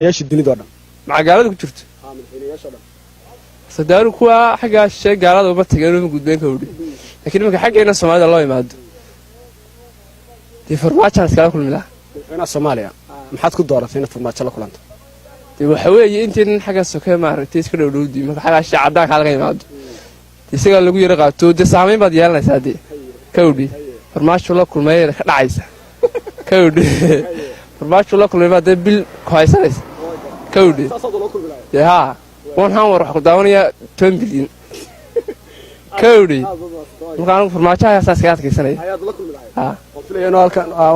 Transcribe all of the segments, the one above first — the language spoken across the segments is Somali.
ايش الدنيا دورنا مع قالد ku jirto sadaaru kuwa xaga shay gaalada uba tagay gudbeen ka wadi laakiin marka xageena Soomaalida loo yimaado tii farmaajo iska kulmila ina Soomaaliya maxaad ku dooratay in farmaajo la kulanto waxa weeye intii xaga sokay ma aragtay iska dhowdhowdi marka xaga shay cadaan ka laga yimaado isaga lagu yara qaato de saameyn baad yeelanaysaa ka wadi farmaajo la kulmay ka dhacaysa ka wadi farmaajo la kulmay de bil haysanaysa ka wadi ها waxaan war wax ku daawanaya 10 bilyan kowdi waxaan farmaajaha asaasiga adkaysanay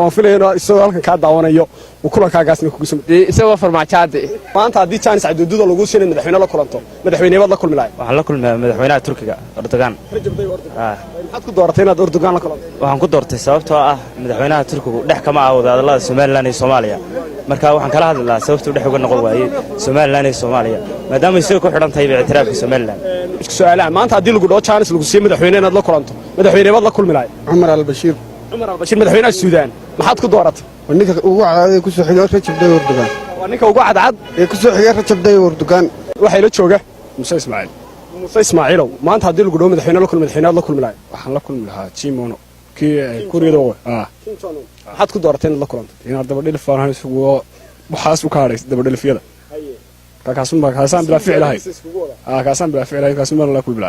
waan filaynaa isagoo halkan ka daawanayo uu kulankaagaasna kugu sameeyay isagoo farmaajaade maanta hadii chance caduududa lagu siinay madaxweyne la kulanto madaxweyneebad la kulmilay waxaan la kulmay madaxweynaha Turkiga Erdogan maxaad ku dooratay inaad Erdogan la kulanto waxaan ku doortay sababtoo ah madaxweynaha Turkiga dhex kama ah wadahadallada Soomaaliland iyo Soomaaliya marka waxaan kala hadlaynaa sababta dhex uga noqon waayay Soomaaliland iyo Soomaaliya maadaama ay soo ku xidhan tahay ictiraafka Soomaaliland isku su'aalaha maanta hadii lagu dhaw chance lagu siiyay madaxweyne inaad la kulanto madaxweyneebad la kulmilay Umar al-Bashir madaxweynaha Suudaan maxaad ku dooratay ninka ugu cadaad ku soo xigay Rajab Tayyip Erdogan ninka ugu cadcad ee ku soo xigay Rajab Tayyip Erdogan waxay la jooga Musa Ismaaciil maanta hadii lagu dhaw madaxweyne la kulmay madaxweynaha la kulmilay waxaan la kulmi lahaa Chimono Kuuriyada maxaad ku dooratay inaad la kulanto inaad daba dhil faanahay isugu waxaas u ka haray daba dhilfiyada kaasaan bila ficlahay kaasaan bila ficlahay kaasaan la kulmi lahaa